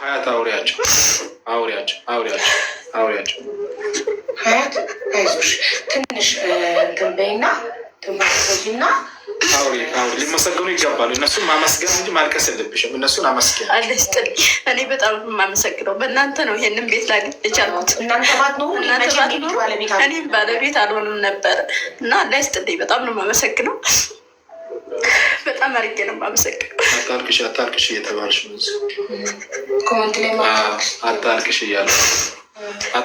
ሀያት አውሪያቸው ሀያት አይዞሽ ትንሽ እንትን በይና ትንባቶና አውሪ ሊመሰገኑ ይገባሉ። እነሱን ማመስገን እንጂ ማልቀስ የለብሽም። እነሱን አመስገን አለስጥል እኔ በጣም የማመሰግነው በእናንተ ነው። ይሄንን ቤት ላገኝ የቻልኩት እናንተ ባትኖሩ እኔም ባለቤት አልሆንም ነበረ እና አለስጥልኝ በጣም ነው የማመሰግነው። በጣም አድርጌ ነው የማመሰግነው። አታልቅሽ እየተባልሽ ኮመንት ላይ አታልቅሽ እያሉ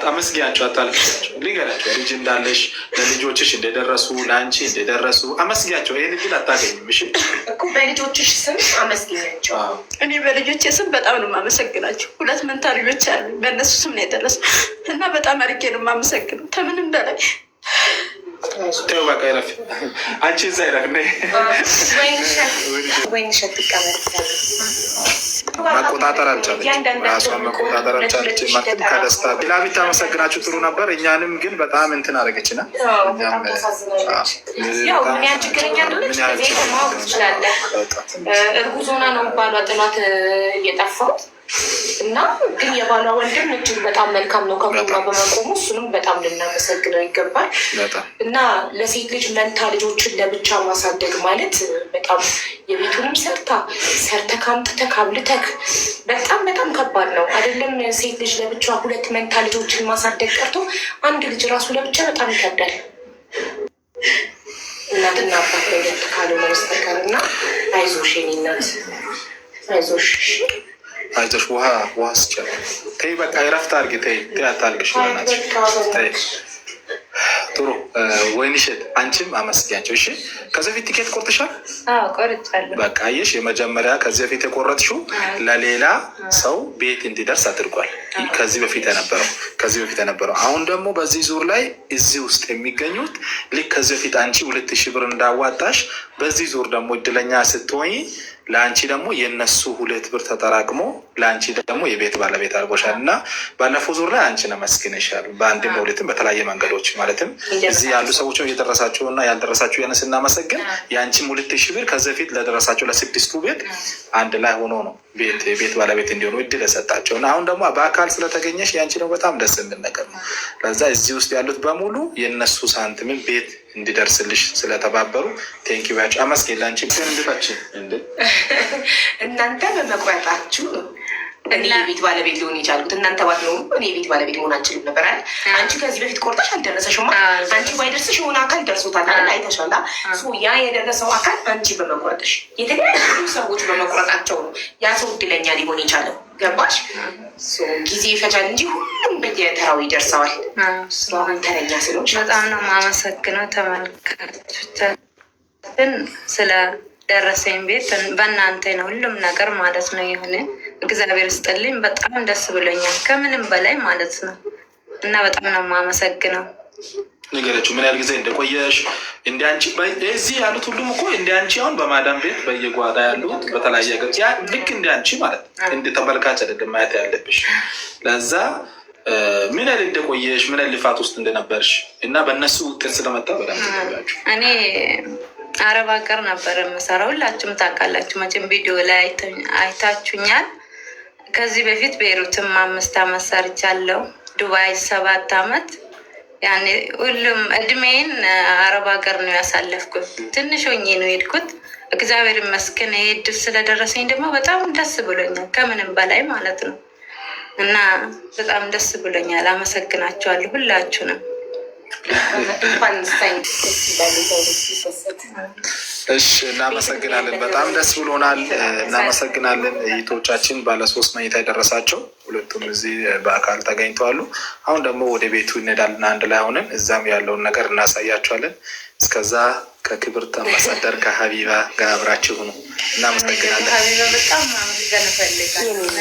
አመስጊያቸው፣ አታልቅሻቸው። ሊገራቸው ልጅ እንዳለሽ ለልጆችሽ እንደደረሱ ለአንቺ እንደደረሱ አመስጊያቸው። ይህን ግን አታገኝም። እሺ እኮ በልጆችሽ ስም አመስግኛቸው። እኔ በልጆቼ ስም በጣም ነው የማመሰግናቸው። 2 መንታ ልጆች አሉ። በእነሱ ስም ነው የደረሱ እና በጣም አድርጌ ነው የማመሰግነው ከምንም በላይ። ተው በቃ ይረፍ። አንቺ እዛ ይረፍ ነ ወይንሸት ትቀበል መቆጣጠር አልቻለችም። ራሷን መቆጣጠር አልቻለችም። ማለትም ከደስታ ላቢት ታመሰግናችሁ ጥሩ ነበር። እኛንም ግን በጣም እንትን አደረገችና ያው ምን ያህል ችግረኛ እንደሆነች ከዚህ ማወቅ ትችላለህ። እርጉዝ ሆና ነው ባሏ ጥሏት እየጠፋት እና ግን የባሏ ወንድም እጅግ በጣም መልካም ነው ከጎኗ በመቆሙ እሱንም በጣም ልናመሰግነው ይገባል። እና ለሴት ልጅ መንታ ልጆችን ለብቻ ማሳደግ ማለት በጣም የቤቱንም ሰርተህ አምጥተህ አብልተህ በጣም በጣም ከባድ ነው አይደለም? ሴት ልጅ ለብቻ 2 መንታ ልጆችን ማሳደግ ቀርቶ አንድ ልጅ ራሱ ለብቻ በጣም ይከብዳል። እናትና አባት ለየት ካልሆነ በስተቀር እና አይዞሽ የኔ እናት አይዞሽ ውሃ ስጫ ተይ በቃ የረፍት አድርጊ። ተይ አታልቅሽ። ጥሩ ወይንሸት አንቺም አመስጊያቸው። እሺ ከዚህ በፊት ቲኬት ቆርጥሻል? ቆርጫለሁ። በቃ አየሽ፣ የመጀመሪያ ከዚህ በፊት የቆረጥሽው ለሌላ ሰው ቤት እንዲደርስ አድርጓል። ከዚህ በፊት የነበረው አሁን ደግሞ በዚህ ዙር ላይ እዚህ ውስጥ የሚገኙት ልክ ከዚህ በፊት አንቺ 2000 ብር እንዳዋጣሽ በዚህ ዙር ደግሞ እድለኛ ስትሆኝ ለአንቺ ደግሞ የነሱ 2 ብር ተጠራቅሞ ለአንቺ ደግሞ የቤት ባለቤት አድርጎሻል። እና ባለፈው ዙር ላይ አንቺን አመስግነሻል። በአንድም በሁለትም በተለያየ መንገዶች ማለትም እዚህ ያሉ ሰዎች እየደረሳቸው እና ያልደረሳቸው ያን ስናመሰግን የአንቺም 2000 ብር ከዚህ በፊት ለደረሳቸው ለ6ቱ ቤት አንድ ላይ ሆኖ ነው ቤት ባለቤት እንዲሆኑ እድል የሰጣቸው። እና አሁን ደግሞ በአካል ስለተገኘሽ የአንቺ ነው በጣም ደስ የሚል ነገር ነው። ለዛ እዚህ ውስጥ ያሉት በሙሉ የነሱ ሳንቲምን ቤት እንዲደርስልሽ ስለተባበሩ ቴንኪው ያቸው አመስገን። ላንቺ እንድታችን እናንተ በመቁረጣችሁ እኔ የቤት ባለቤት ሊሆን የቻልኩት እናንተ ባትኖሩ እኔ የቤት ባለቤት ሊሆን አልችልም ነበር አይደል? አንቺ ከዚህ በፊት ቆርጠሽ አልደረሰሽማ። አንቺ ባይደርስሽ የሆነ አካል ደርሶታል አይደል? አይተሻላ። ያ የደረሰው አካል አንቺ በመቁረጥሽ የተለያዩ ሰዎች በመቁረጣቸው ነው ያ ሰው እድለኛ ሊሆን የቻለው። ገባሽ? ጊዜ ይፈጃል እንጂ ሁሉም በየተራው ይደርሰዋል። አሁን ተረኛ ስለሆንሽ በጣም ነው የማመሰግነው። ተመልካቾቻችን ስለደረሰኝ ቤት በእናንተ ነው ሁሉም ነገር ማለት ነው። የሆነ እግዚአብሔር ስጥልኝ። በጣም ደስ ብሎኛል ከምንም በላይ ማለት ነው። እና በጣም ነው የማመሰግነው። ነገረችው ምን ያህል ጊዜ እንደቆየሽ እንደ አንቺ እዚህ ያሉት ሁሉም እኮ እንደ አንቺ አሁን በማዳም ቤት በየጓዳ ያሉት በተለያየ ገጽ ልክ እንደ አንቺ ማለት እንደ ተመልካች አይደለም ማየት ያለብሽ። ለዛ ምን ያህል እንደቆየሽ ምን ያህል ልፋት ውስጥ እንደነበርሽ እና በእነሱ ውጤት ስለመጣ በጣም ተቀበላችሁ። እኔ አረብ ሀገር ነበር የምሰራው። ሁላችሁም ታውቃላችሁ መቼም ቪዲዮ ላይ አይታችሁኛል። ከዚህ በፊት ቤይሩትም 5 ዓመት ሰርቻለሁ። ዱባይ 7 ዓመት። ያኔ ሁሉም እድሜን አረብ ሀገር ነው ያሳለፍኩት። ትንሽ ሆኜ ነው የሄድኩት። እግዚአብሔር ይመስገን ይሄ እድል ስለደረሰኝ ደግሞ በጣም ደስ ብሎኛል ከምንም በላይ ማለት ነው። እና በጣም ደስ ብሎኛል። አመሰግናችኋለሁ ሁላችሁንም። እሺ እናመሰግናለን። በጣም ደስ ብሎናል። እናመሰግናለን። እህቶቻችን ባለ 3 መኝታ የደረሳቸው ሁለቱም እዚህ በአካል ተገኝተዋሉ። አሁን ደግሞ ወደ ቤቱ እንሄዳለን አንድ ላይ ሆነን እዛም ያለውን ነገር እናሳያቸዋለን። እስከዛ ከክብርት አምባሳደር ከሀቢባ ጋር አብራችሁ ሁኑ። እናመሰግናለን። ሀቢባ በጣም ማመስገን እፈልጋለሁ።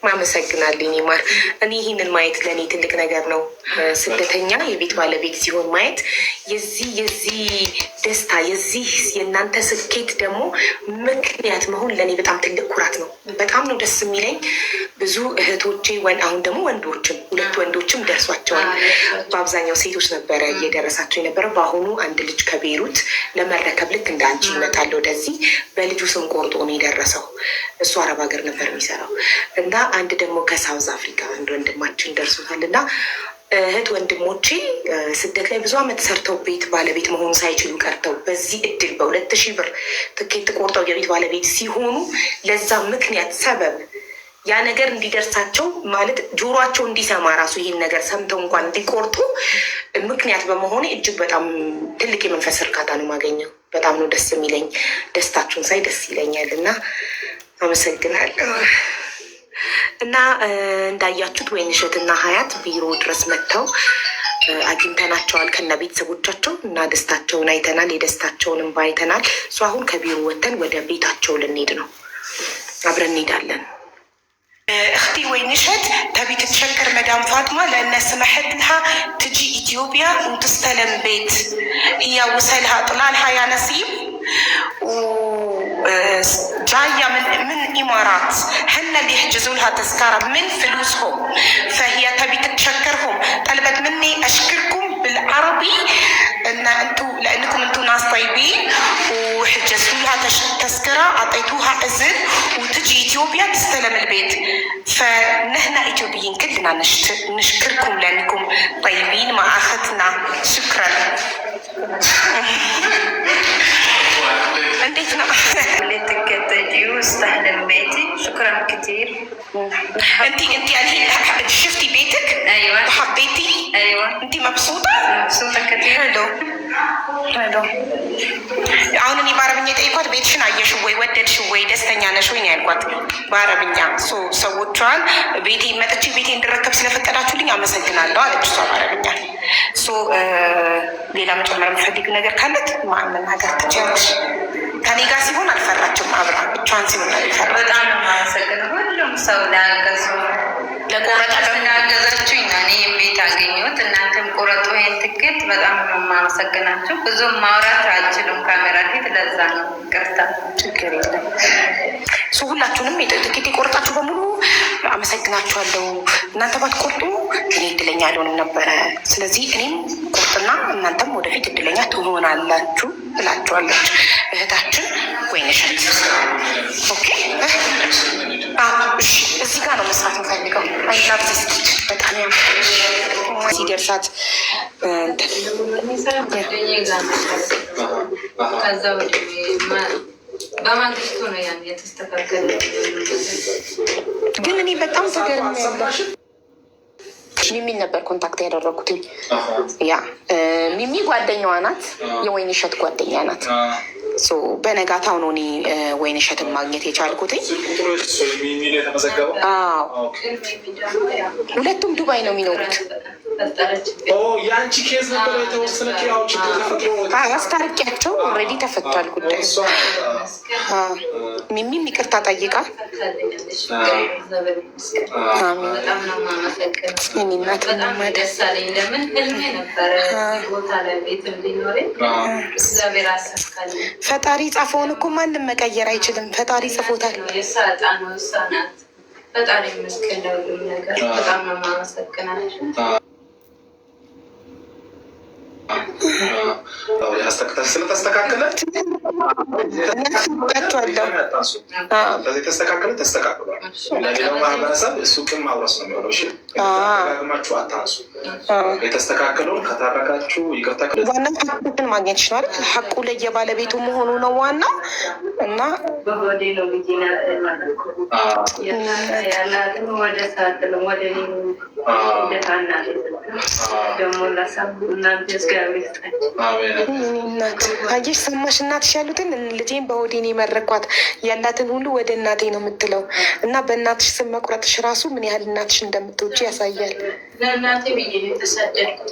ማመሰግናለኝ ማር። እኔ ይህንን ማየት ለእኔ ትልቅ ነገር ነው። ስደተኛ የቤት ባለቤት ሲሆን ማየት የዚህ ደስታ የዚህ የእናንተ ስኬት ደግሞ ምክንያት መሆን ለእኔ በጣም ትልቅ ኩራት ነው። በጣም ነው ደስ የሚለኝ። ብዙ እህቶቼ አሁን ደግሞ ወንዶችም 2 ወንዶችም ደርሷቸዋል። በአብዛኛው ሴቶች ነበረ እየደረሳቸው የነበረው። በአሁኑ አንድ ልጅ ከቤሩት ለመረከብ ልክ እንደ አንቺ ይመጣል ወደዚህ በልጁ ስም ቆርጦ ነው የደረሰው። እሱ አረብ ሀገር ነበር የሚሰራው እና አንድ ደግሞ ከሳውዝ አፍሪካ አንድ ወንድማችን ደርሶታል እና እህት ወንድሞቼ ስደት ላይ ብዙ አመት ሰርተው ቤት ባለቤት መሆኑ ሳይችሉ ቀርተው በዚህ እድል በ2,000 ብር ትኬት ቆርጠው የቤት ባለቤት ሲሆኑ ለዛ ምክንያት ሰበብ ያ ነገር እንዲደርሳቸው ማለት ጆሯቸው እንዲሰማ ራሱ ይህን ነገር ሰምተው እንኳን እንዲቆርጡ ምክንያት በመሆኔ እጅግ በጣም ትልቅ የመንፈስ እርካታ ነው የማገኘው። በጣም ነው ደስ የሚለኝ። ደስታችሁን ሳይ ደስ ይለኛል እና አመሰግናለሁ። እና እንዳያችሁት ወይንሸትና ሀያት ቢሮ ድረስ መጥተው አግኝተናቸዋል ከነ ቤተሰቦቻቸው እና ደስታቸውን አይተናል። የደስታቸውን እንባ አይተናል። እሱ አሁን ከቢሮ ወጥተን ወደ ቤታቸው ልንሄድ ነው። አብረን እንሄዳለን። اختي وينشت تبي تتشكر مدام فاطمة لأن سمحت لها تجي إثيوبيا وتستلم بيت. هي وصلها طلالها يا نسيم وجاية من إمارات، هن اللي يحجزوا لها تذكرة من فلوسهم، فهي تبي تتشكرهم. طلبت مني أشكركم بالعربي ان انتم لانكم انتم ناس طيبين وحجزتوا لها تذكره، اعطيتوها اذن وتجي اثيوبيا تستلم البيت. فنحن اثيوبيين كلنا نشكركم لانكم طيبين مع اختنا. شكرا. انتينا اللي تكتجيو استحلم بيتي. شكرا كثير. انتي الحين شفتي بيتك؟ ايوه. وحبيتي؟ ايوه. انتي مبسوطة؟ مبسوطة كثير. حلو. አሁን እኔ በአረብኛ ጠይቋት ቤትሽን አየሽ ወይ ወደድሽ ወይ ደስተኛ ነሽ ወይ ነው ያልኳት በአረብኛ። ሰዎቿን ቤቴ መጥቼ ቤቴ እንድረከብ ስለፈቀዳችሁልኝ አመሰግናለሁ አለች እሷ በአረብኛ። ሌላ መጨመር የምፈልግ ነገር ካለት መናገር ትችላለሽ። ከኔ ጋር ሲሆን አልፈራችም፣ አብራ ብቻዋን ሲሆን አልፈራ። በጣም ነው የማመሰግነው ሁሉም ሰው ላገዙ ለቆረጣ ስላገዛችሁኝ ነው እኔ ቤት አገኘሁት። እናንተም ቆረጡ ይህን ትኬት በጣም ነው የማመሰግናችሁ። ብዙም ማውራት አልችልም ካሜራ ፊት፣ ለዛ ነው ይቅርታ። ችግር የለም። ሁላችሁንም ትኬት የቆረጣችሁ በሙሉ አመሰግናችኋለሁ። እናንተ ባትቆርጡ እኔ እድለኛ አልሆንም ነበረ። ስለዚህ እኔም ቆርጥና እናንተም ወደፊት እድለኛ ትሆናላችሁ እላችኋለች እህታችን ወይንሸት። ኦኬ እዚህ ጋር ነው መስራት የምፈልገው። አይላብ ስቲች በጣም ሲደርሳት በማግስቱ ነው ያን የተስተካከለ። ግን እኔ በጣም ተገርሜያለሁ። ሚሚ ነበር ኮንታክት ያደረጉት። ያ ሚሚ ጓደኛዋ ናት፣ የወይንሸት ጓደኛ ናት። በነጋታው ነው እኔ ወይንሸትን ማግኘት የቻልኩትኝ። ሁለቱም ዱባይ ነው የሚኖሩት። አስታርቂያቸው ኦልሬዲ ተፈቷል ጉዳይ። ሚሚም ይቅርታ ጠይቃ እናት ፈጣሪ ጻፈውን እኮ ማንም መቀየር አይችልም። ፈጣሪ ጽፎታል። ፈጣሪ ይመስገን ለሁሉም ነገር። በጣም ነው የማመሰግናቸው። ስለተስተካከለ ተስተካከለ ተስተካክሏል። ለሌላው ማህበረሰብ እሱ ግን ማውረስ ነው የሚሆነው። እሺ ተጋግማችሁ አታንሱ። የተስተካከለውን ከታረቃችሁ ይቅርታ ዋናው ሀቁን ማግኘት ይችላል። ሀቁ ለየባለቤቱ መሆኑ ነው ዋናው እና በሆዴ ነው ልጅና ያላትን ወደ ሳጥለም ወደ ደታና ደግሞ ላሳብ እናንተ እናት አየሽ፣ ሰማሽ? እናትሽ ያሉትን ልጄን በሆዴን የመረኳት ያላትን ሁሉ ወደ እናቴ ነው የምትለው እና በእናትሽ ስም መቁረጥሽ ራሱ ምን ያህል እናትሽ እንደምትወጪ ያሳያል። ለእናቴ ብዬ የተሰደድኩት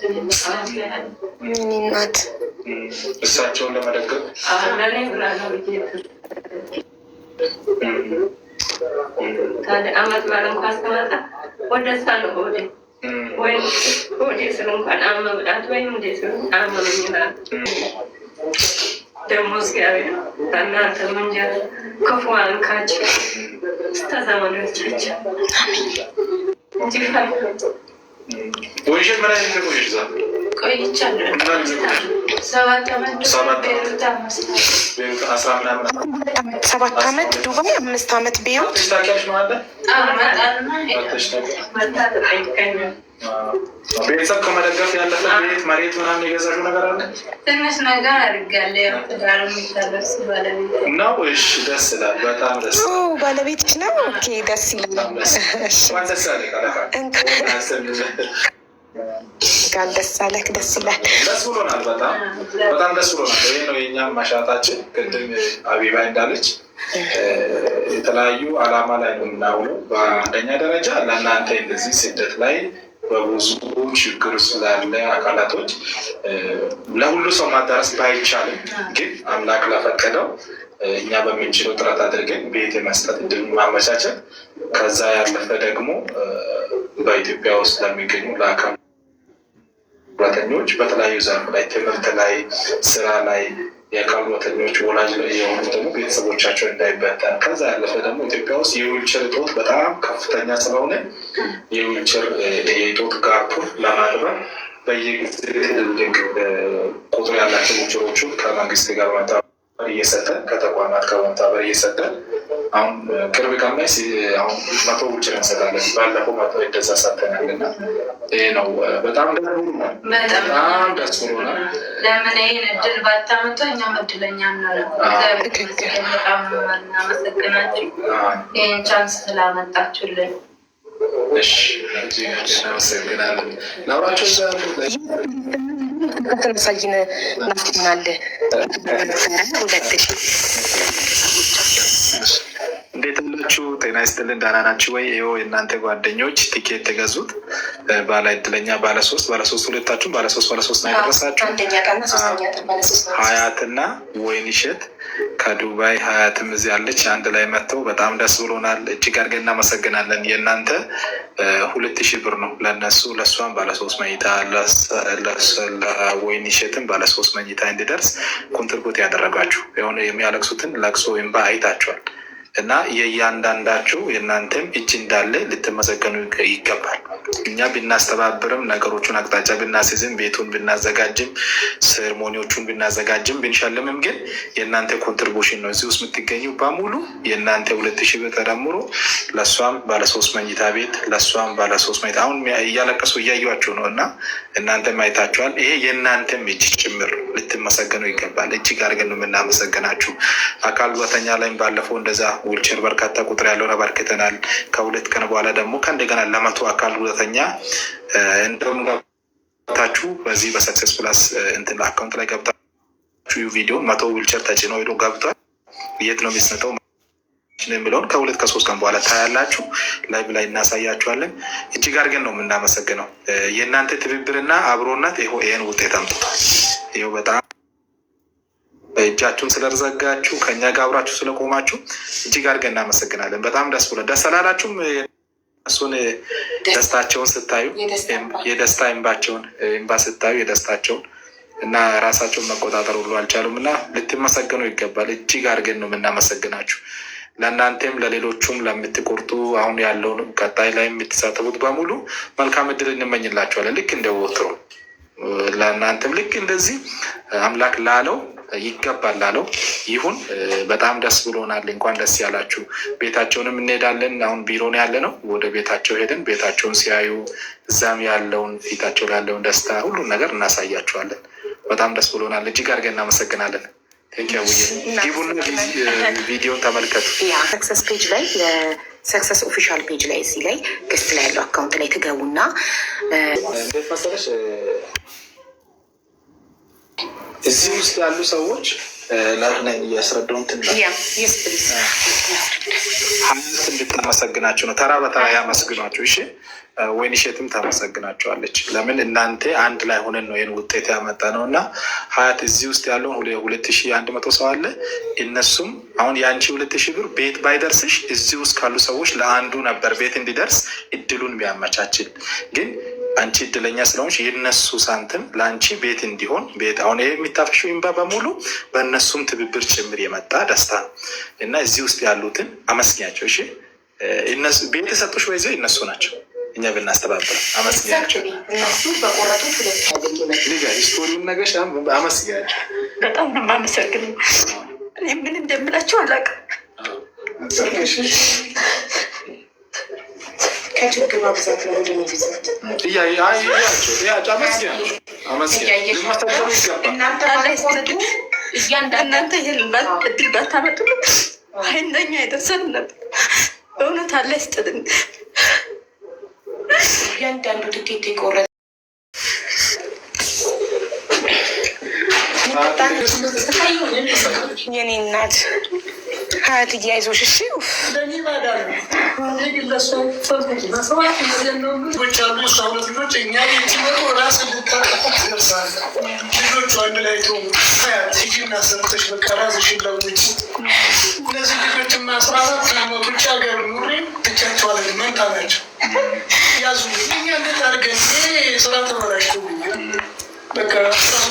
እናት እሳቸውን ለመደገፍ ታዲያ አመት ባለም ካስተመጣ ወደ ሳ ነው ሆዴ ወይም ወደ ስለ እንኳን አመምጣት ወይም እንደ ስለ አመመኝናል ደግሞ እግዚአብሔር በእናንተ መንጀር ክፉ አንካችሁ እስከ ዘመኖቻችሁ እንጂ ወይሸት ምን አይነት ቆየሽ? እዛ ቆይቻለሁ። 7 ዓመት 7 ዓመት ዱባይ፣ 5 ዓመት ቤሩት። ታውቂያለሽ ማለት ቤተሰብ ከመደገፍ ያለፈ ቤት መሬት ምናምን የገዛሽው ነገር አለ? ትንሽ ነገር አድርጋለሁ። ትዳር የሚታለስ ባለቤት ነው። እሺ፣ ደስ ይላል። በጣም ደስ ይላል። ባለቤትሽ ነው? ኦኬ፣ ደስ ይላል። ጋር ደስ አለህ? ደስ ይላል። ደስ ብሎናል። በጣም ደስ ብሎናል። ይህ ነው የእኛም ማሻታችን። ቅድም አቢባ እንዳለች የተለያዩ አላማ ላይ ነው የምናውለው። በአንደኛ ደረጃ ለእናንተ እንደዚህ ስደት ላይ በብዙ ችግር ስላለ አካላቶች ለሁሉ ሰው ማዳረስ ባይቻልም ግን አምላክ ለፈቀደው እኛ በምንችለው ጥረት አድርገን ቤት የመስጠት እድል ማመቻቸት፣ ከዛ ያለፈ ደግሞ በኢትዮጵያ ውስጥ ለሚገኙ ለአካል ጉዳተኞች በተለያዩ ዘርፍ ላይ ትምህርት ላይ፣ ስራ ላይ የአካል ጉዳተኞች ወላጅ የሆኑ ደግሞ ቤተሰቦቻቸው እንዳይበተን፣ ከዛ ያለፈ ደግሞ ኢትዮጵያ ውስጥ የዊልቸር እጦት በጣም ከፍተኛ ስለሆነ የዊልቸር የእጦት ጋፑን ለማጥበብ በየጊዜ ትልልቅ ቁጥር ያላቸው ዊልቸሮቹን ከመንግስት ጋር እየሰጠን ከተቋማት ከመተባበር እየሰጠን አሁን ቅርብ ቀን ላይ አሁን 100 ዊልቸር እንሰጣለን። ባለፈው 100 እንደዛ ሰጥተናል እና ይሄ ነው በጣም ደስ ብሎናል። ለምን ይህን እድል ባታመጡ እኛም እድለኛ ነው። በጣም እናመሰግናችሁ ይህን ቻንስ ስላመጣችሁልን። እሺ፣ እናመሰግናለን። ናብራቸው ተመሳይን ናፍናል 2000 እንዴት ናችሁ? ጤና ይስጥልን። ደህና ናችሁ ወይ? ይኸው የእናንተ ጓደኞች ቲኬት ተገዙት። ባለ እድለኛ ባለሶስት ሁለታችሁም ባለሶስት ነው የደረሳችሁ። ሀያትና ወይንሸት ከዱባይ ሀያትም እዚህ ያለች አንድ ላይ መጥተው በጣም ደስ ብሎናል። እጅግ አድርገን እናመሰግናለን። የእናንተ 2000 ብር ነው ለነሱ፣ ለእሷም ባለሶስት መኝታ ለወይንሸትም ባለሶስት መኝታ እንዲደርስ ኮንትሪቡት ያደረጋችሁ የሆነ የሚያለቅሱትን ለቅሶ ወይም አይታችኋል እና የእያንዳንዳችሁ የእናንተም እጅ እንዳለ ልትመሰገኑ ይገባል። እኛ ብናስተባብርም ነገሮቹን አቅጣጫ ብናስይዝም ቤቱን ብናዘጋጅም ሴርሞኒዎቹን ብናዘጋጅም ብንሸልምም ግን የእናንተ ኮንትሪቡሽን ነው። እዚህ ውስጥ የምትገኙ በሙሉ የእናንተ 2000 ብር ተደምሮ ለእሷም ባለሶስት መኝታ ቤት ለእሷም ባለሶስት መኝታ አሁን እያለቀሱ እያዩቸው ነው እና እናንተም አይታችኋል። ይሄ የእናንተም እጅ ጭምር ልትመሰገኑ ይገባል። እጅግ አድርገን ነው የምናመሰግናችሁ። አካል ጉዳተኛ ላይም ባለፈው እንደዛ ዊልቸር በርካታ ቁጥር ያለውን አበርክተናል። ከ2 ቀን በኋላ ደግሞ ከእንደገና ለ100 አካል ጉዳተኛ እንደውም ገብታችሁ በዚህ በሰክሰስ ፕላስ እንትን አካውንት ላይ ገብታችሁ ቪዲዮ 100 ዊልቸር ተጭኖ ሄዶ ገብቷል። የት ነው የሚሰጠው የሚለውን ከ2 ከ3 ቀን በኋላ ታያላችሁ። ላይቭ ላይ እናሳያችኋለን። እጅግ አድርገን ነው የምናመሰግነው። የእናንተ ትብብርና አብሮነት ይሄን ውጤት አምጥቷል። ይኸው በጣም እጃችሁን ስለተዘጋችሁ ከኛ ጋር አብራችሁ ስለቆማችሁ እጅግ አድርገን እናመሰግናለን። በጣም ደስ ብሎ ደስ አላላችሁም? እሱን ደስታቸውን ስታዩ የደስታ እንባ ስታዩ የደስታቸውን እና ራሳቸውን መቆጣጠር ሁሉ አልቻሉም እና ልትመሰገኑ ይገባል። እጅግ አድርገን ነው የምናመሰግናችሁ። ለእናንተም ለሌሎቹም ለምትቆርጡ አሁን ያለውን ቀጣይ ላይ የምትሳተፉት በሙሉ መልካም እድል እንመኝላችኋለን። ልክ እንደ ወትሮ ለእናንተም ልክ እንደዚህ አምላክ ላለው ይገባል ላለው ይሁን። በጣም ደስ ብሎናል። እንኳን ደስ ያላችሁ። ቤታቸውንም እንሄዳለን። አሁን ቢሮ ነው ያለ ነው። ወደ ቤታቸው ሄደን ቤታቸውን ሲያዩ እዛም ያለውን ፊታቸው ያለውን ደስታ ሁሉን ነገር እናሳያቸዋለን። በጣም ደስ ብሎናል። እጅግ አድርገን እናመሰግናለን። ጊቡና ቪዲዮን ተመልከቱ። ሰክሰስ ፔጅ ላይ ሰክሰስ ኦፊሻል ፔጅ ላይ እዚህ ላይ ገስት ላይ ያለው አካውንት ላይ ትገቡና እንዴት መሰለሽ እዚህ ውስጥ ያሉ ሰዎች እያስረዳውን ሀያት እንድታመሰግናቸው ነው። ተራ በተራ ያመስግኗቸው። እሺ፣ ወይንሸትም ታመሰግናቸዋለች። ለምን እናንተ አንድ ላይ ሆነን ነው ይህን ውጤት ያመጣ ነው እና ሀያት እዚህ ውስጥ ያለውን 2100 ሰው አለ። እነሱም አሁን የአንቺ 2000 ብር ቤት ባይደርስሽ እዚህ ውስጥ ካሉ ሰዎች ለአንዱ ነበር ቤት እንዲደርስ እድሉን ቢያመቻችል ግን አንቺ እድለኛ ስለሆንሽ የነሱ ሳንቲም ለአንቺ ቤት እንዲሆን ቤት አሁን ይሄ የሚታፈሽው እንባ በሙሉ በእነሱም ትብብር ጭምር የመጣ ደስታ ነው እና እዚህ ውስጥ ያሉትን አመስግኛቸው። እሺ፣ እነሱ ቤት የሰጡሽ ወይዘ እነሱ ናቸው። እኛ ብናስተባበር አመስግናቸው። እነሱ በቆረጡት ስቶሪውን ነገሽ አመስግናቸው። በጣም ነው የማመሰግነው። እኔ ምን እንደምላቸው አላውቅም። ከችግር ማብዛት ነው እናንተ ይህን እድል ባታመጡ እንደኛ የደርሰን ነበር። በእውነት አለ ይስጥልን። እያንዳንዱ ትኬት የቆረጠ የኔ እናት ሀያት እያይዞሽ እሺ። ልጆቹ አንድ ላይ ሂጂና ሰርተሽ በቃ ራስሽን ለውጪ። እነዚህ ልጆችማ 14 ዓመት ውጭ ሀገር ኑሬ ብቻቸዋለን መንታ ናቸው። ያዙ እኛ እንዴት አድርገን ስራ ተበላሽቶብኛል። በቃ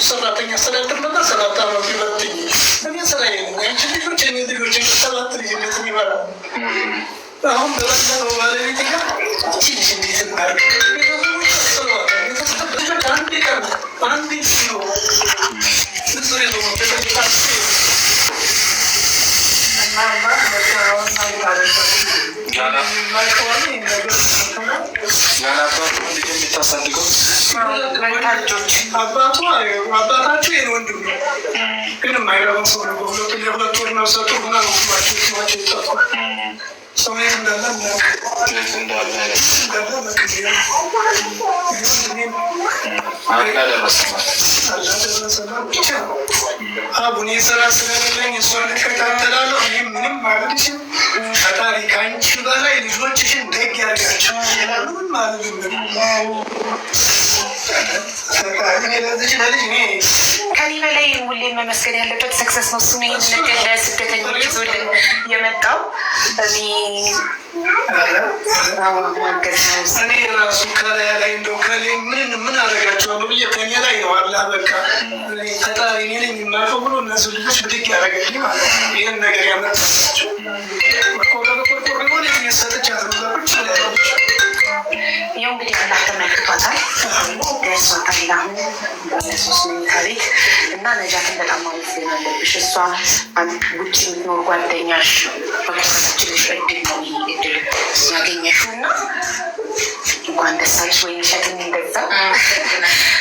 ሰራተኛ አስተዳደር ነበር 7 ዓመት ይበትኝ እኔ ስራ አንቺ ልጆች እኔ ልጆች 7 ልጅነት ይመራል። አሁን በበለነው ባለቤት ጋር ልጅ እንዴት እናድርግ? አንድ ቀን አንድ ኪሎ ምስር ይዞ አባታቸው ይህን ወንድም ነው፣ ግን የማይረባ ሰው ነው። የሁለት ወር ነፍሰ ጡር ሆና ነው ማቸው ይጠፋ ሰው የት እንዳለ አቡኔ ስራ ስለሌለኝ እሷን እከታተላለሁ። ይህም ምንም ማለት ፈጣሪ ከአንቺ በላይ ልጆችሽን ደግ ያድርጋቸው። ምንም ማለት ከኔ በላይ ሁሌ መመስገን ያለበት ሰክሰስ ነው። እሱ ነው ይህን ነገር ለስደተኞች ይዞልን የመጣው። እኔ ራሱ ከላይ ላይ እንደው ከሌ ምን አደርጋቸዋለሁ ብዬ ከኔ ላይ ነው አላ በቃ ፈጣሪ እኔ ነኝ የማውቀው ብሎ እነሱ ልጆች ብድግ ያደረገልኝ ማለት ነው። ይህን ነገር ያመጣላቸው ቆርቆር ሆነ ሰጥቻት ነበሮች ያው እንግዲህ አላህ ተመልክቷታል፣ ደርሷታል። አሁን 3 መኝታ ቤት እና ነጃትን በጣም ማመስገን አለብሽ። እሷ ውጭ የምትኖር ጓደኛሽ በኮሰችልሽ እድል ነው እድል ያገኘሽው እና እንኳን ደስ አለሽ። ወይ ሸትን እንደዛ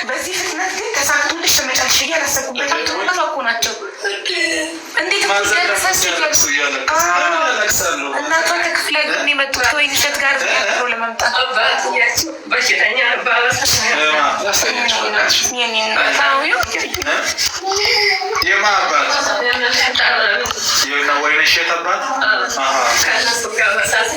በዚህ ፍጥነት ግን ተሳክቶልሽ ተመጫልሽ እያላሰብኩበት እኮ ናቸው። እንዴት ደረሰሽ? እናቷ ከክፍለ ግን የመጡት ከወይን እሸት ጋር ብሎ ለመምጣት በሽተኛ ወይን እሸት አባት ከነሱ ጋር መሳት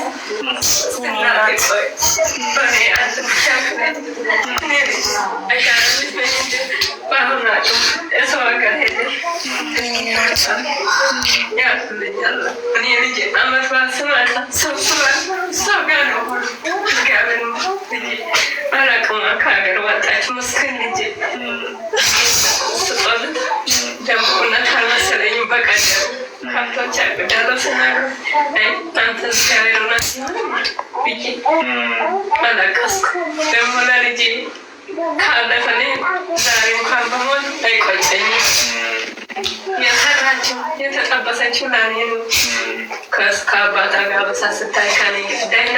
ከሀገር ወጣች መስክን ልጅ ስጦት ደግሞ እውነት አልመሰለኝም። በቀደም ከብቶች ደረስና አንተ እግዚአብሔርና ብዬ አለቀስኩ። ደግሞ ለልጄ ካለፈ ዛሬ እንኳን በሞት አይቆጨኝም። የሰራችው የተጠበሰችው ለኔ ነው። ከአባታ ጋር በሳ ስታይ ከኔ ደህና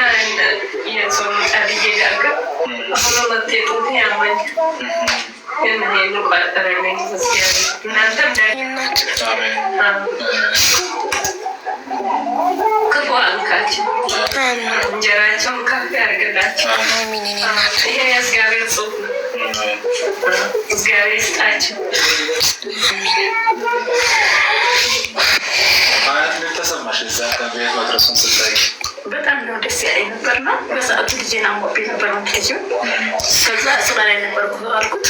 የሰው ምጣ ልጄ ጋር ግን አሁኑ መጤጡት ያመኝ ይህን ቋጠረልኝ እግዚአብሔር። እናንተም ክፉ አንካቸው፣ እንጀራቸውን ከፍ ያድርግላቸው። ይሄ የእግዚአብሔር ጽሑፍ ነው። እግዚአብሔር ይስጣቸው። ተሰማሽ? እዛ ቤት መድረሱን ስታይ በጣም ነው ደስ ያለኝ ነበርና በሰዓቱ ልጄን አሞብኝ ነበር ልጅ። ከዛ ስራ ላይ ነበርኩ አልኩት።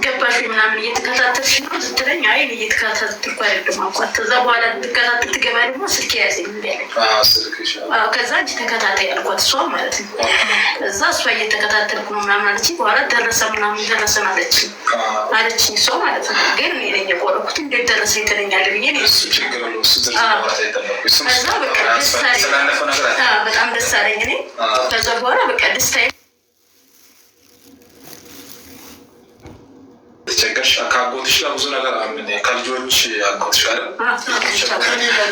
ገባሽ ምናምን እየተከታተልሽ ነው ስትለኝ አይ እየተከታተልኩ አይደለም አልኳት። ከዛ በኋላ ትከታተል ትገባ ደግሞ ስልክ ያዘኝ እንዳለኝ ከዛ እንጂ ተከታታይ አልኳት። እሷ ማለት ነው። ከዛ እሷ እየተከታተልኩ ነው ምናምን አለችኝ። በኋላ ደረሰ ምናምን ደረሰን አለችኝ እሷ ማለት ነው። ግን እኔ ነኝ የቆረኩት። እንዴት ደረሰ ይተለኛል ብዬ ነው እሱ ችግር ነው። ከዛ በቃ ደስ አለኝ፣ በጣም ደስ አለኝ። እኔ ከዛ በኋላ በቃ ደስታዬ ተቸገርሽ ከአጎትሽ ጋር ብዙ ነገር ከልጆች አጎትሽ ጋር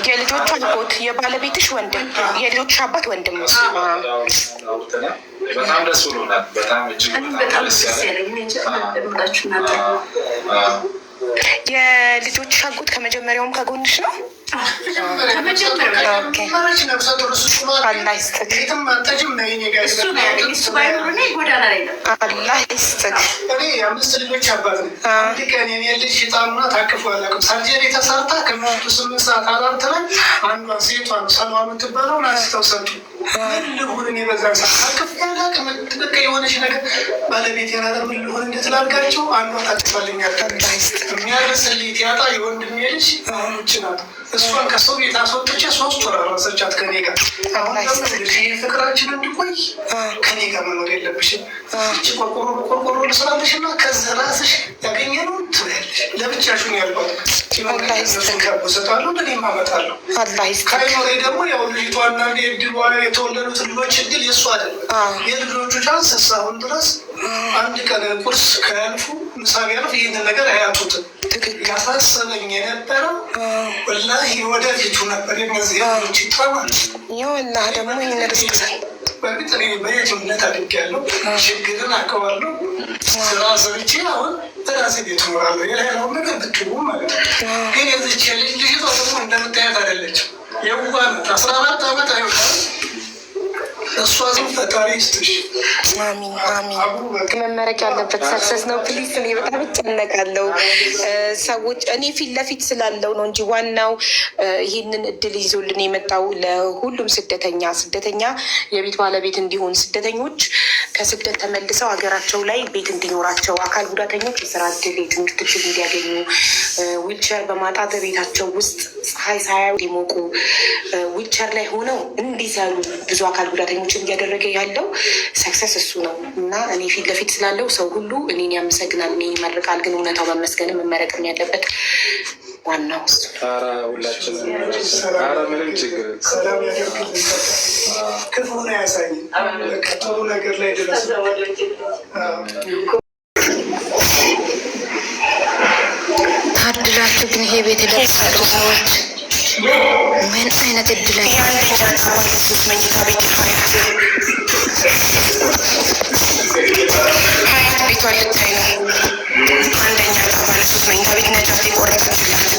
የልጆቹ አጎት የባለቤትሽ ወንድም የልጆች አባት ወንድም በጣም ደስ ብሎናል። በጣም እጅግ በጣም ደስ የልጆችሽ አጎት ከመጀመሪያውም ከጎንሽ ነው? አላህ ይስጥክ። አላህ ይስጥክ። እኔ የአምስት ልጆች አባት ነኝ። አንድ ቀን የኔ ልጅ ጣምና ታቅፎ አላውቅም። ሰርጀሪ ተሰርታ ከምሽቱ 8 ሰዓት አራት ላይ አንዷን ሴቷን ሰሏ የምትባለውን አንስተው ሰጡ። ምን ልሁን እኔ በዛን ሰዓት ታቅፎ አላውቅም። ትልቅ የሆነች ነገር ባለቤት ያናገር ምን ልሁን እንድትላርጋቸው አንዷ ታቅፋልኛል። የሚያርስልኝ ያጣ የወንድሜ ልጅ አሁን ውጭ ናት። እሷን ከሰው ቤት አስወጥቼ 3 ወር አረሰቻት ከኔ ጋር። አሁን ፍቅራችን እንዲቆይ ከኔ ጋር መኖር የለብሽም። ቆርቆሮ ልስራለሽ እና ከዚ ራስሽ ያገኘነውን ትበያለሽ። ለብቻሽን ያልባት እነሱን ጋብዘታለሁ እኔም አመጣለሁ። ከአይኖሬ ደግሞ ያው ልጅቷና ድሏ የተወለዱት ልጆች እድል የእሱ አይደለም የልጆቹ ቻንስ እስካሁን ድረስ አንድ ቀን ቁርስ ከያልፉ ምሳ ቢያልፍ ይህንን ነገር አያጡትም። ያሳሰበኝ የነበረው ወላሂ ወደፊቱ ነበር። የነዚህ ልጆች ይጠማል ወላሂ ደግሞ ይነርስቅሳል። በእርግጥ እኔ በየትምነት አድርጌያለሁ። ችግርን አውቀዋለሁ። ስራ ሰርቼ አሁን በራሴ ቤት እኖራለሁ። የሌላውን ነገር ብትሉ ማለት ነው። ግን የዚች ልጅቷ ደግሞ እንደምታያት አይደለችም። የዋናት 14 ዓመት አይሆናል። እሷ ዝም ፈጣሪ ይስጥሽ። አሚን አሚን። መመረቅ ያለበት ሰክሰስ ነው። ፕሊስ እኔ በጣም እጨነቃለሁ። ሰዎች እኔ ፊት ለፊት ስላለው ነው እንጂ ዋናው ይህንን እድል ይዞልን የመጣው ለሁሉም ስደተኛ የቤት ባለቤት እንዲሆን፣ ስደተኞች ከስደት ተመልሰው ሀገራቸው ላይ ቤት እንዲኖራቸው፣ አካል ጉዳተኞች የስራ እድል የትምህርት እድል እንዲያገኙ፣ ዊልቸር በማጣት ቤታቸው ውስጥ ፀሐይ ሳያዩ እንዲሞቁ፣ ዊልቸር ላይ ሆነው እንዲሰሩ ብዙ አካል ጉዳተኞች እያደረገ ያለው ሰክሰስ እሱ ነው እና እኔ ፊት ለፊት ስላለው ሰው ሁሉ እኔን ያመሰግናል፣ እኔን ይመርቃል። ግን እውነታው መመስገንም መመረቅም ያለበት ዋናው እሱ። ሁላችንም ምንም ችግር ሰላም ያደርግልን፣ ክፉን አያሳይም። ጥሩ ነገር ላይ ድረስ ታድላችሁ። ግን ይሄ ቤት የደረሳሉ ሰዎች ምን አይነት እድለኛ! የአንደኛ ባለ 3 መኝታ ቤት ሀያት ቤቷን ልታይ ነው። አንደኛ ባለ 3 መኝታ ቤት ነጃት የቆረጠችላት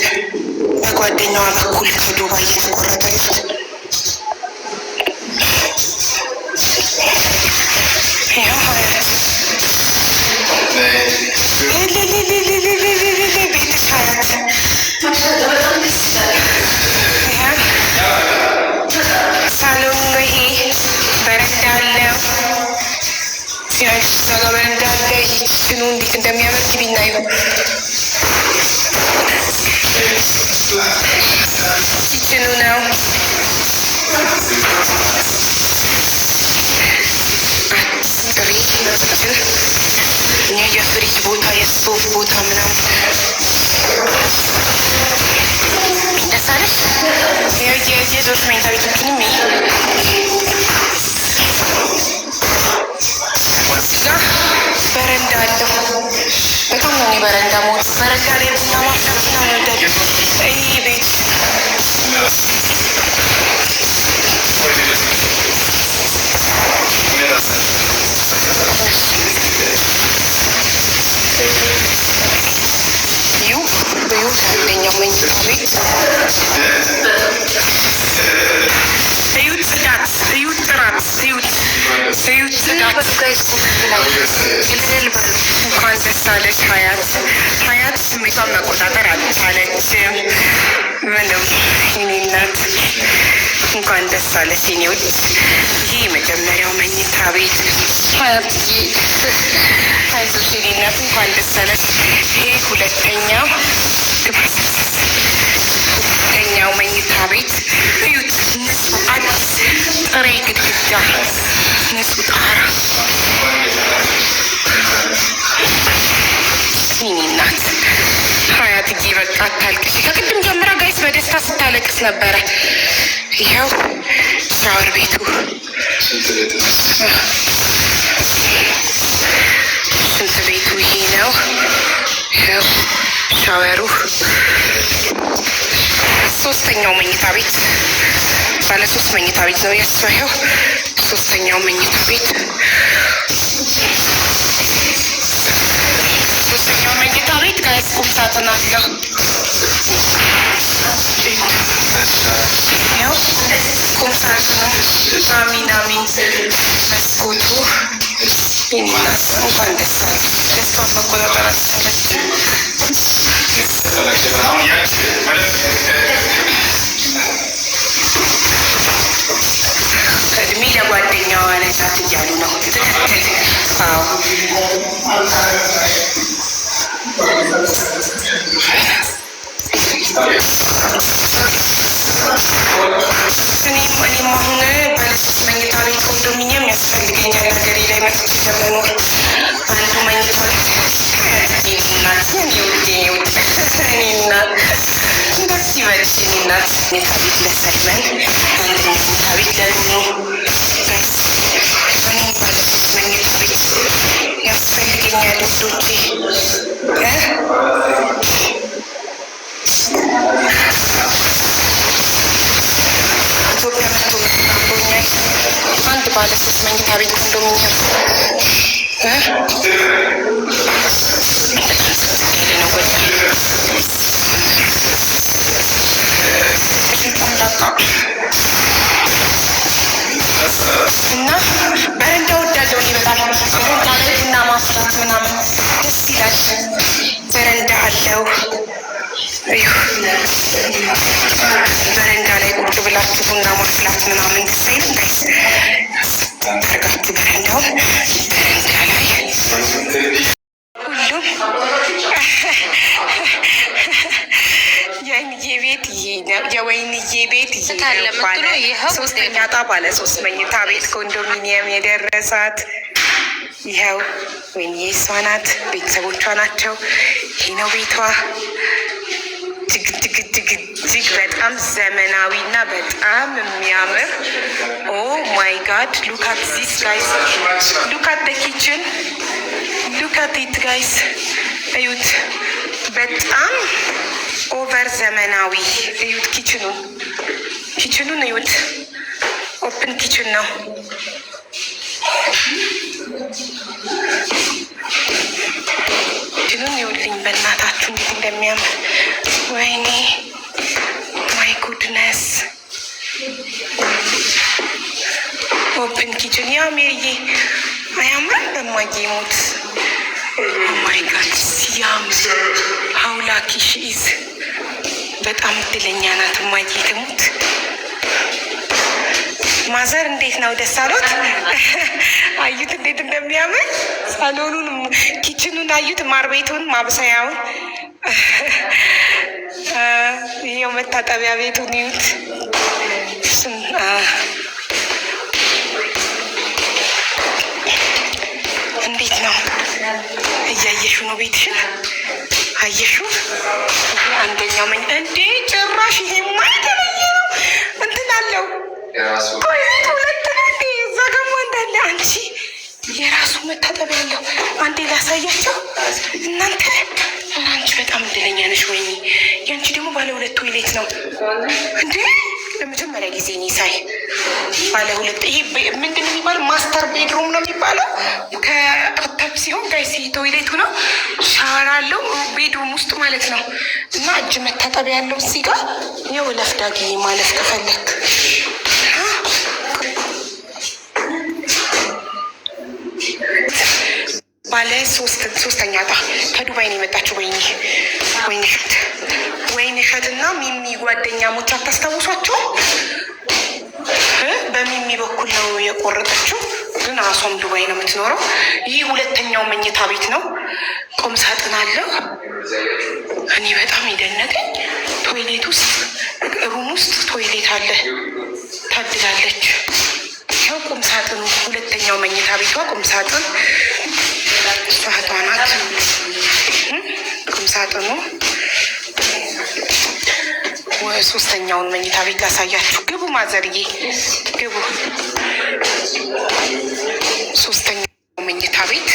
በጓደኛዋ በኩል ከዱባይ የተቆረጠላት ይኸው ሀያት ቤትሽ ሀያት ሳሎን ነው ይሄ። በረንዳ አለው። ሲያዩት እዛ ጋር በረንዳ አለ። ኪችኑ እንዴት እንደሚያምር ግቢ እናዩ። ኪችኑ ነው። ጥሪ የፍሪጅ ቦታ የስቶቭ ቦታ ምናምን ደሳለች። የዞች መኝታ ቤቶችንም በረንዳ አለው። በጣም ነው በረንዳ ሞት በረንዳ ላይ ቡና ማፍላት ና ወደዱ ይህ ቤት አንደኛው መኝታ ቤት እዩት፣ ጽዳት እዩት፣ ጥራት እዩት፣ ጽዳት። እንኳን ደስ አለች ሀያት። ሀያት ስሜቷን መቆጣጠር አልቻለችም። ምንም የኔ እናት እንኳን ደስ አለች የኔ ውድ። ይህ የመጀመሪያው መኝታ ቤት ሀያት፣ አይዞሽ የኔ እናት እንኳን ደስ አለች። ይሄ ሁለተኛው መኝታ ቤት እዩት። ንጹህ አዲስ ጥሬ ግድግዳ፣ ንጹህ ጣራ። ይህኔ እናት ሀያትዬ በቃ አታልቅሽ። ከቅድም ጀምራ ጋይስ በደስታ ስታለቅስ ነበረ። ይኸው ሻወር ቤቱ ሽንት ቤቱ ይሄ ነው። ሻወሩ፣ ሶስተኛው መኝታ ቤት ባለ 3 መኝታ ቤት ነው የእሷ። ይኸው ሶስተኛው መኝታ ቤት፣ ሶስተኛው መኝታ ቤት ጋይስ ቁም ሳጥን አለው። ያው ቁም ሳጥኑ አሚን መስኮቱ ይናስ እንኳን ደስ አለ። ደስታን መቆጣጠር አልቻለችም። እድሜ ለጓደኛዋ ነቻት እያሉ ነው። ትክክል። አዎ እኔም አሁን ባለ3 መኝታ ቤት ኮንዶሚኒየም ያስፈልገኛል። ሀገሬ ላይ መጥቼ ለመኖር አንዱ መኝታ እናት ደስ ይበልሽ እናት። መኝታ ቤት ለሰልመን፣ አንድ መኝታ ቤት ለኑኑ። እኔም ባለ3 መኝታ ቤት ያስፈልገኛል ውዶቼ። ኢትዮጵያ መቶ ምትናቦኛል። አንድ ባለ3 መኝታ ቤት ኮንዶሚኒየም እና በረንዳ ወዳለው ይበጣል። በረንዳ ላይ ቡና ማፍላት ምናምን ደስ ይላል። በረንዳ አለው። በረንዳ ላይ ቁጭ ብላችሁ ቡና ማፍላት ምናምን ደስ አይልም ጋይስ? ታርጋችሁ በረንዳውን በረንዳ ላይ ሁሉም የወይንዬ ቤት ይሄ ነው። የወይንዬ ቤት ይሄ 3ኛ ዕጣ ባለ3 መኝታ ቤት ኮንዶሚኒየም የደረሳት ይኸው ወይንዬ እሷ ናት። ቤተሰቦቿ ናቸው። ይሄ ነው ቤቷ። እጅግ በጣም ዘመናዊ እና በጣም የሚያምር። ኦ ማይ ጋድ ሉክ አት ዚስ ጋይስ፣ ሉክ አት ደ ኪችን፣ ሉክ አት ኢት ጋይስ። እዩት፣ በጣም ኦቨር ዘመናዊ። እዩት ኪችኑን እዩት። ኦፕን ኪችን ነው። ኪችኑን ይውልኝ በእናታችሁ እንዴት እንደሚያምር ወይኔ ማይ ጉድነስ። ኦፕን ኪችን ያ ሜሪዬ አያምርም? በማዬ ሞት ማይ ጋድ ሲያምር። ሀውላኪ ሺኢዝ በጣም እድለኛ ናት ማዬ ትሙት። ማዘር እንዴት ነው? ደስ አሎት? አዩት እንዴት እንደሚያምር ሳሎኑን፣ ኪችኑን አዩት፣ ማር ቤቱን፣ ማብሰያውን። ይሄው መታጠቢያ ቤቱን ይዩት። እንዴት ነው? እያየሹ ነው ቤትሽን? አየሹ? አንደኛው እንዴ ጭራሽ ይሄማ የተለየ ነው። እንትን አለው ቶይሌት 2 ነው እንዴ? እዛ ገሞ እንዳለ አንቺ የራሱ መታጠቢያ አለው። አንዴ ላሳያቸው እናንተ። አንቺ በጣም እድለኛ ነሽ። ወይኔ ያንቺ ደግሞ ባለ 2 ቶይሌት ነው እንዴ? ለመጀመሪያ ጊዜ እኔ ሳይ ባለ 2። ይሄ ምንድን ነው የሚባለው? ማስተር ቤድሩም ነው የሚባለው። ከታች ሲሆን ጋይስ ቶይሌቱ ነው። ሻወር አለው ቤድሩም ውስጥ ማለት ነው። እና እጅ መታጠቢያ ያለው እዚህ ጋር የወለፍ ዳጊ ማለት ከፈለክ ባለ 3ኛ ዕጣ ከዱባይ ነው የመጣችው። ወይን እሸት እና ሚሚ ጓደኛሞች አታስታውሷቸው? በሚሚ በኩል ነው የቆረጠችው፣ ግን ራሷም ዱባይ ነው የምትኖረው። ይህ 2ኛው መኝታ ቤት ነው። ቁም ሳጥን አለው። እኔ በጣም የደነቀኝ ቶይሌት ውስጥ ሩም ውስጥ ቶይሌት አለ። ታድላለች። ይኸው ቁም ሳጥኑ 2ኛው መኝታ ቤቷ ቁም ሳጥን እሷ እህቷ ናት። ቁም ሳጥኑ 3ኛውን መኝታ ቤት ላሳያችሁ። ግቡ ማዘርዬ ግቡ። 3ኛው መኝታ ቤት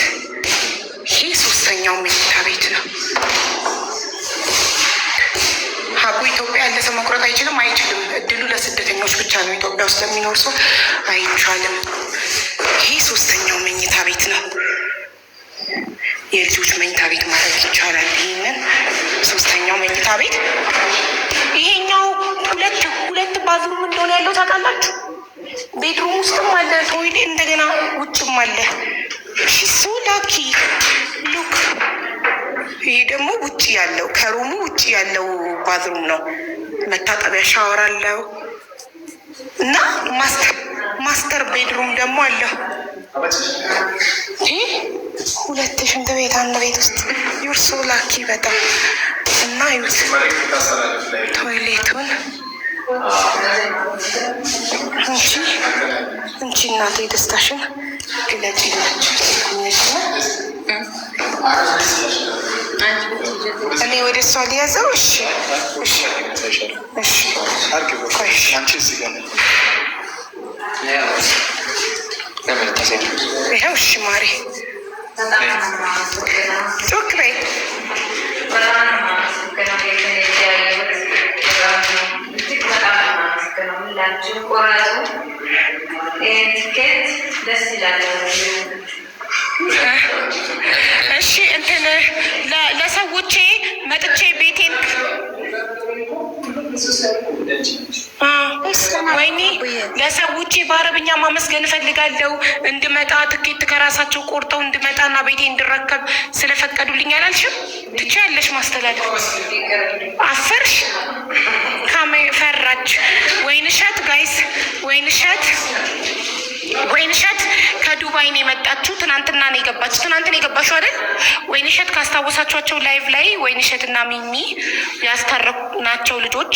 ይሄ 3ኛው መኝታ ቤት ነው። መቁረጥ አይችልም። እድሉ ለስደተኞች ብቻ ነው። ኢትዮጵያ ውስጥ ለሚኖር ሰው አይቻልም። ይሄ 3ኛው መኝታ ቤት ነው። የልጆች መኝታ ቤት ማድረግ ይቻላል። ይህንን 3ኛው መኝታ ቤት። ይሄኛው ሁለት ባዝሩም እንደሆነ ያለው ታውቃላችሁ። ቤድሩም ውስጥም አለ ቶይሌ፣ እንደገና ውጭም አለ። ሶ ላኪ ሉክ። ይሄ ደግሞ ውጭ ያለው ከሩሙ ውጭ ያለው ባዝሩም ነው። መታጠቢያ ሻወር አለው እና ማስተር ቤድሩም ደግሞ አለው። 2 ሽንት ቤት አንድ ቤት ውስጥ ዩር ሶ ላኪ በጣም እና ዩት ቶይሌቱን እንቺ እናቴ ደስታሽን ግለጭ ናቸው። እኔ ወደ እሷ ሊያዘው። እሺ ይኸው። እሺ ማሬ ጮክ በይ። እሺ እንትን ለሰዎቼ መጥቼ ቤቴን ወይኔ ለሰዎቼ በአረብኛ ማመስገን እፈልጋለሁ። እንድመጣ ትኬት ከራሳቸው ቆርጠው እንድመጣና ቤቴ እንድረከብ ስለፈቀዱልኝ አላልሽም? ትችያለሽ ማስተላለፍ። አፈርሽ ፈራች። ወይንሸት ጋይስ፣ ወይንሸት ከዱባይ ነው የመጣችሁ። ትናንትና ነው የገባችሁ። ትናንት ነው የገባችሁ አይደል? ወይንሸት ካስታወሳችኋቸው ላይቭ ላይ ወይንሸት እና ሚሚ ያስታረቁናቸው ልጆች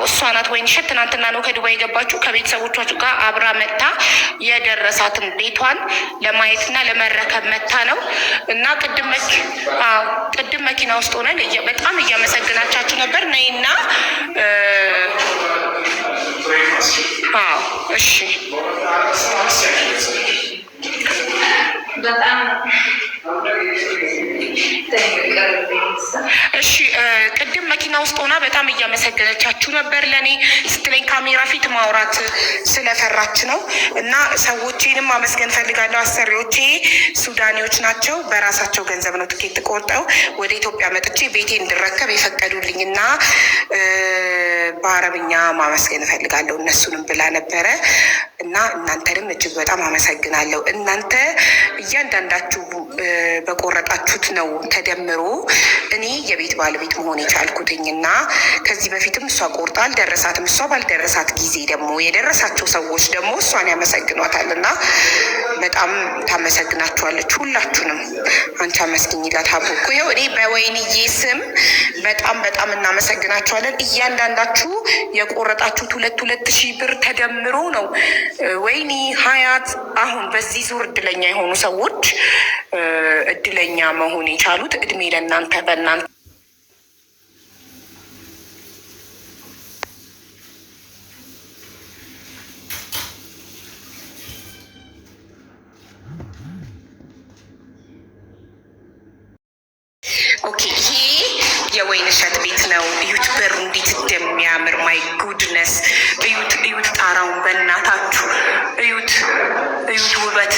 እሷ ናት። ወይንሸት ትናንትና ነው ከዱባይ የገባችሁ። ከቤተሰቦቿ ጋር አብራ መታ የደረሳትን ቤቷን ለማየትና ለመረከብ መታ ነው እና ቅድም መኪና ውስጥ ሆነን በጣም እያመሰግናቻችሁ ነበር። ነይና እሺ እሺ ቅድም መኪና ውስጥ ሆና በጣም እያመሰገነቻችሁ ነበር። ለእኔ ስትለኝ ካሜራ ፊት ማውራት ስለፈራች ነው። እና ሰዎቼንም አመስገን ፈልጋለሁ። አሰሪዎቼ ሱዳኔዎች ናቸው። በራሳቸው ገንዘብ ነው ትኬት ቆርጠው ወደ ኢትዮጵያ መጥቼ ቤቴ እንድረከብ የፈቀዱልኝ እና በአረብኛ ማመስገን እፈልጋለሁ እነሱንም ብላ ነበረ። እና እናንተንም እጅግ በጣም አመሰግናለሁ። እናንተ እያንዳንዳችሁ በቆረጣችሁት ነው ተደምሮ እኔ የቤት ባለቤት መሆን የቻልኩትኝ እና ከዚህ በፊትም እሷ ቆርጣ አልደረሳትም። እሷ ባልደረሳት ጊዜ ደግሞ የደረሳቸው ሰዎች ደግሞ እሷን ያመሰግኗታል እና በጣም ታመሰግናችኋለች ሁላችሁንም። አንቺ አመስግኝላት ሀቡኩ። ይኸው እኔ በወይንዬ ስም በጣም እናመሰግናችኋለን። እያንዳንዳችሁ የቆረጣችሁት 2,000 ብር ተደምሮ ነው ወይኒ ሀያት አሁን በዚህ ዙር እድለኛ የሆኑ ሰዎች እድለኛ መሆን የቻሉት። እድሜ ለእናንተ በእናንተ ኦኬ። ይሄ የወይንሸት ቤት ነው። እዩት በሩ እንዴት እንደሚያምር ማይ ጉድነስ። እዩት ጣራውን በእናታችሁ እዩት ውበት፣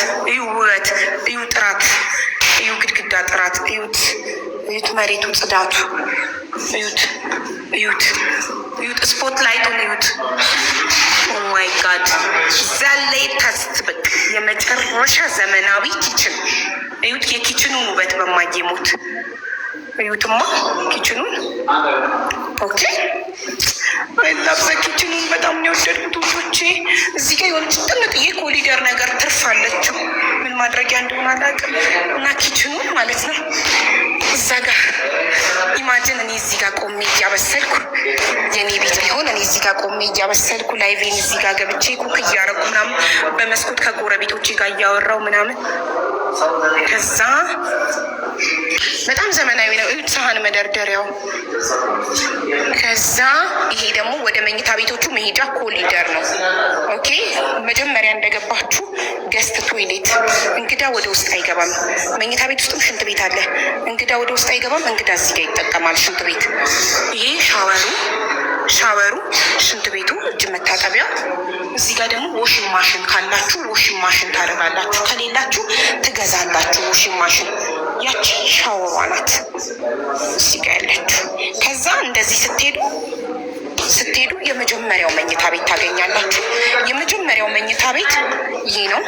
እዩ ጥራት፣ እዩ ግድግዳ ጥራት፣ እዩት መሬቱ ጽዳቱ፣ እዩት ስፖት ላይቱን እዩት። ኦማይ ጋድ ሌተስት በቃ የመጨረሻ ዘመናዊ ኪችን እዩት። የኪችኑን ውበት በማየሙት እዩትማ ኪችኑን። ኦኬ ላብዛ ኪችኑን በጣም ነው የወደድኩት ውዶቼ። እዚህ ጋር የሆነች ጥንጥዬ ኮሊደር ነገር ትርፍ አለችው። ምን ማድረጊያ እንደሆነ አላውቅም። እና ኪችኑን ማለት ነው እዛ ጋር ኢማጅን እኔ እዚህ ጋር ቆሜ እያበሰልኩ የኔ ቤት ቢሆን እኔ እዚህ ጋር ቆሜ እያበሰልኩ ላይቬን እዚህ ጋር ገብቼ ኩክ እያረጉ ምናምን በመስኮት ከጎረቤቶቼ ጋር እያወራው ምናምን ከዛ በጣም ዘመናዊ ነው። ሳህን መደርደሪያው። ከዛ ይሄ ደግሞ ወደ መኝታ ቤቶቹ መሄጃ ኮሊደር ነው። ኦኬ መጀመሪያ እንደገባችሁ ገስት ቶይሌት። እንግዳ ወደ ውስጥ አይገባም። መኝታ ቤት ውስጥም ሽንት ቤት አለ። እንግዳ ወደ ውስጥ አይገባም። እንግዳ እዚህ ጋር ይጠቀማል ሽንት ቤት። ይሄ ሻወሩ፣ ሽንት ቤቱ፣ እጅ መታጠቢያ። እዚህ ጋር ደግሞ ወሽን ማሽን ካላችሁ ወሽን ማሽን ታደርጋላችሁ፣ ከሌላችሁ ትገዛላችሁ ወሽን ማሽን። ያቺ ሻወሯ ናት እዚህ ጋር ያለችው። ከዛ እንደዚህ ስትሄዱ የመጀመሪያው መኝታ ቤት ታገኛላችሁ። የመጀመሪያው መኝታ ቤት ይህ ነው።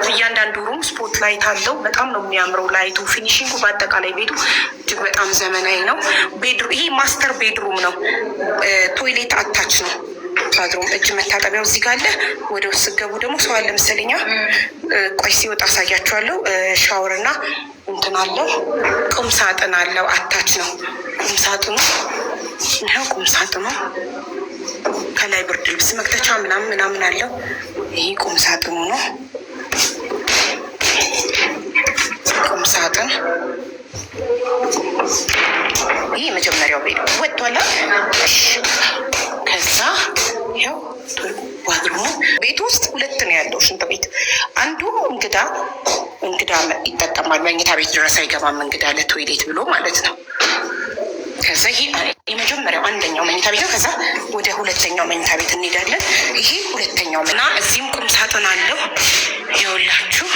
እያንዳንዱ ሩም ስፖት ላይት አለው። በጣም ነው የሚያምረው ላይቱ፣ ፊኒሽንጉ፣ በአጠቃላይ ቤቱ እጅግ በጣም ዘመናዊ ነው። ይሄ ማስተር ቤድሩም ነው። ቶይሌት አታች ነው። ባዝሩም፣ እጅ መታጠቢያው እዚህ ጋር አለ። ወደ ውስጥ ስትገቡ ደግሞ ሰው አለ መሰለኛ። ቆይ ሲወጣ አሳያችኋለሁ። ሻወርና እንትን አለው። ቁም ሳጥን አለው። አታች ነው ቁም ሳጥኑ። ይኸው ቁም ሳጥኑ ከላይ ብርድ ልብስ መክተቻ ምናምን አለው። ይሄ ቁም ሳጥኑ ነው። ቁም ሳጥን ይህ የመጀመሪያው ቤት ወጥቷል። ከዛ ያው ባዝሩሙ ቤት ውስጥ ሁለት ነው ያለው ሽንት ቤት። አንዱ እንግዳ ይጠቀማል። መኝታ ቤት ድረስ አይገባም እንግዳ ለቶይሌት ብሎ ማለት ነው። ከዛ ይሄ የመጀመሪያው አንደኛው መኝታ ቤት ነው። ከዛ ወደ ሁለተኛው መኝታ ቤት እንሄዳለን። ይሄ ሁለተኛው እና እዚህም ቁም ሳጥን አለው። ይኸውላችሁ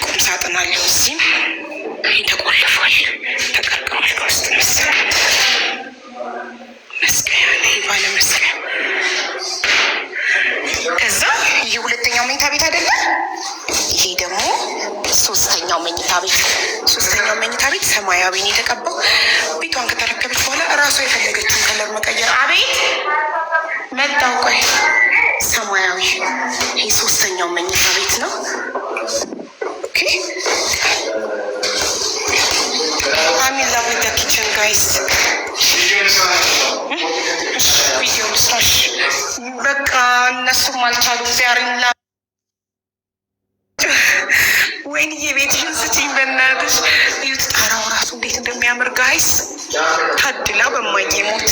ቁም ሳጥን አለው። እዚህም ተቆልፏል፣ ተቀርቅሟል ከውስጥ መሰለኝ። መስቀያ ነው ባለ መስቀያ። ከዛ ይሄ ሁለተኛው መኝታ ቤት አይደለም። ይሄ ደግሞ ሶስተኛው መኝታ ቤት ሰማያዊ ነው የተቀባው። ቤቷን ከተረከበች በኋላ እራሷ የፈለገችውን ከለር መቀየር። አቤት መጣው። ቆይ ሰማያዊ። ይሄ ሶስተኛው መኝታ ቤት ነው። ኦኬ አሚላ with the kitchen guys። ቪዲዮ ልስራሽ። በቃ እነሱም አልቻሉም። ዚያሪላ ወይንዬ ቤትሽን ስጪኝ በእናትሽ። እዩት ጣራው ራሱ እንዴት እንደሚያምር ጋይስ። ታድላ በማየ ሞት